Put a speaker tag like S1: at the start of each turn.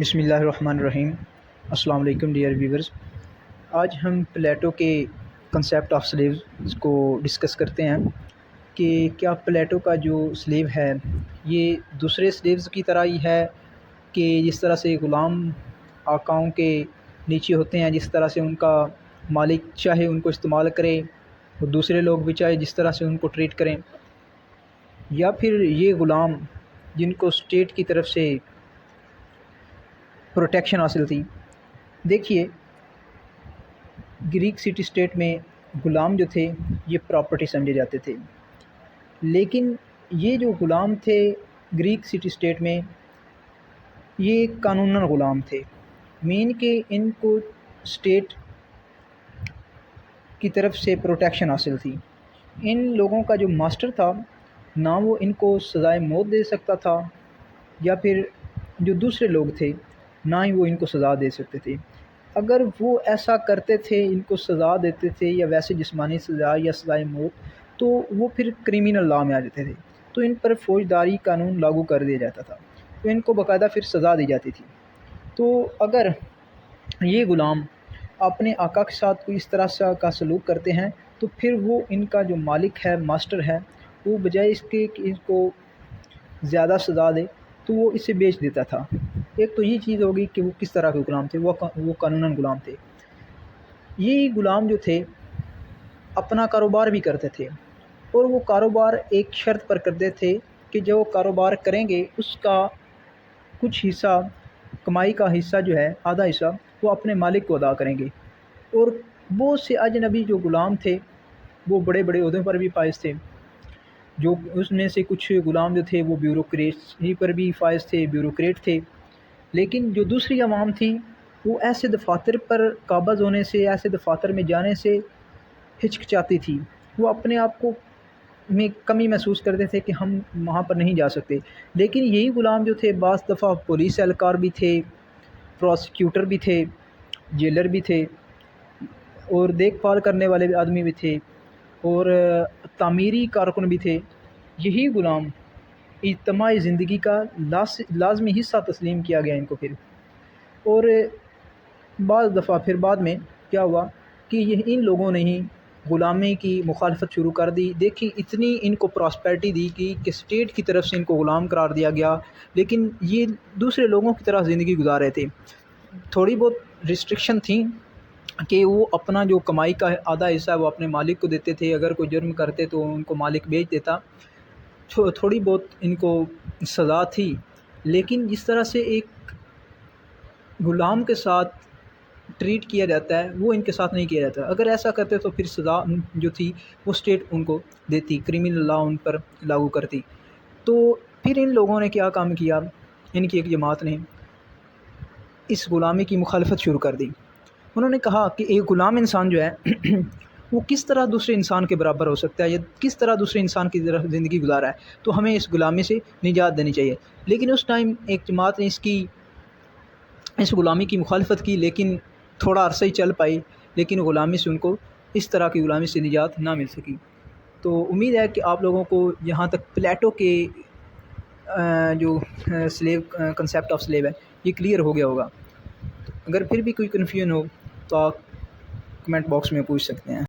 S1: بسم اللہ الرحمن الرحیم۔ السلام علیکم ڈیئر ویورز۔ آج ہم پلیٹو کے کنسیپٹ آف سلیوز کو ڈسکس کرتے ہیں کہ کیا پلیٹو کا جو سلیو ہے یہ دوسرے سلیوز کی طرح ہی ہے کہ جس طرح سے غلام آقاؤں کے نیچے ہوتے ہیں، جس طرح سے ان کا مالک چاہے ان کو استعمال کرے اور دوسرے لوگ بھی چاہے جس طرح سے ان کو ٹریٹ کریں، یا پھر یہ غلام جن کو اسٹیٹ کی طرف سے پروٹیکشن حاصل تھی۔ دیکھیے، گریک سٹی اسٹیٹ میں غلام جو تھے یہ پراپرٹی سمجھے جاتے تھے، لیکن یہ جو غلام تھے گریک سٹی اسٹیٹ میں یہ قانوناً غلام تھے، مین کہ ان کو اسٹیٹ کی طرف سے پروٹیکشن حاصل تھی۔ ان لوگوں کا جو ماسٹر تھا نہ وہ ان کو سزائے موت دے سکتا تھا، یا پھر جو دوسرے لوگ تھے نہ ہی وہ ان کو سزا دے سکتے تھے۔ اگر وہ ایسا کرتے تھے، ان کو سزا دیتے تھے یا ویسے جسمانی سزا یا سزائے موت، تو وہ پھر کرمنل لا میں آ جاتے تھے، تو ان پر فوجداری قانون لاگو کر دیا جاتا تھا، تو ان کو باقاعدہ پھر سزا دی جاتی تھی۔ تو اگر یہ غلام اپنے آقا کے ساتھ کوئی اس طرح کا سلوک کرتے ہیں تو پھر وہ ان کا جو مالک ہے، ماسٹر ہے، وہ بجائے اس کے کہ ان کو زیادہ سزا دے تو وہ اسے بیچ دیتا تھا۔ ایک تو یہ چیز ہوگی کہ وہ کس طرح کے غلام تھے، وہ قانوناً غلام تھے۔ یہ غلام جو تھے اپنا کاروبار بھی کرتے تھے، اور وہ کاروبار ایک شرط پر کرتے تھے کہ جو کاروبار کریں گے اس کا کچھ حصہ، کمائی کا حصہ جو ہے، آدھا حصہ وہ اپنے مالک کو ادا کریں گے۔ اور بہت سے اجنبی جو غلام تھے وہ بڑے بڑے عہدوں پر بھی فائز تھے، جو اس میں سے کچھ غلام جو تھے وہ بیوروکریسی پر بھی فائز تھے، بیوروکریٹ تھے، لیکن جو دوسری عوام تھی وہ ایسے دفاتر پر قابض ہونے سے، ایسے دفاتر میں جانے سے ہچکچاتی تھی، وہ اپنے آپ کو میں کمی محسوس کرتے تھے کہ ہم وہاں پر نہیں جا سکتے۔ لیکن یہی غلام جو تھے بعض دفعہ پولیس اہلکار بھی تھے، پروسیکیوٹر بھی تھے، جیلر بھی تھے، اور دیکھ بھال کرنے والے بھی آدمی بھی تھے، اور تعمیری کارکن بھی تھے۔ یہی غلام اجتماعی زندگی کا لازمی حصہ تسلیم کیا گیا ان کو پھر، اور بعض دفعہ پھر بعد میں کیا ہوا کہ ان لوگوں نے ہی غلامی کی مخالفت شروع کر دی۔ دیکھیں اتنی ان کو پراسپیرٹی دی کہ اسٹیٹ کی طرف سے ان کو غلام قرار دیا گیا، لیکن یہ دوسرے لوگوں کی طرح زندگی گزار رہے تھے۔ تھوڑی بہت ریسٹرکشن تھیں کہ وہ اپنا جو کمائی کا آدھا حصہ وہ اپنے مالک کو دیتے تھے، اگر کوئی جرم کرتے تو ان کو مالک بیچ دیتا، تھوڑی بہت ان کو سزا تھی، لیکن جس طرح سے ایک غلام کے ساتھ ٹریٹ کیا جاتا ہے وہ ان کے ساتھ نہیں کیا جاتا۔ اگر ایسا کرتے تو پھر سزا جو تھی وہ اسٹیٹ ان کو دیتی، کرمنل لا ان پر لاگو کرتی۔ تو پھر ان لوگوں نے کیا کام کیا، ان کی ایک جماعت نے اس غلامی کی مخالفت شروع کر دی۔ انہوں نے کہا کہ ایک غلام انسان جو ہے وہ کس طرح دوسرے انسان کے برابر ہو سکتا ہے، یا کس طرح دوسرے انسان کی طرح زندگی گزارا ہے، تو ہمیں اس غلامی سے نجات دینی چاہیے۔ لیکن اس ٹائم ایک جماعت نے اس غلامی کی مخالفت کی، لیکن تھوڑا عرصہ ہی چل پائی، لیکن غلامی سے ان کو اس طرح کی غلامی سے نجات نہ مل سکی۔ تو امید ہے کہ آپ لوگوں کو یہاں تک پلیٹو کے جو سلیو کنسیپٹ آف سلیو ہے یہ کلیئر ہو گیا ہوگا۔ اگر پھر بھی کوئی کنفیوژن ہو تو آپ کمنٹ باکس میں پوچھ سکتے ہیں۔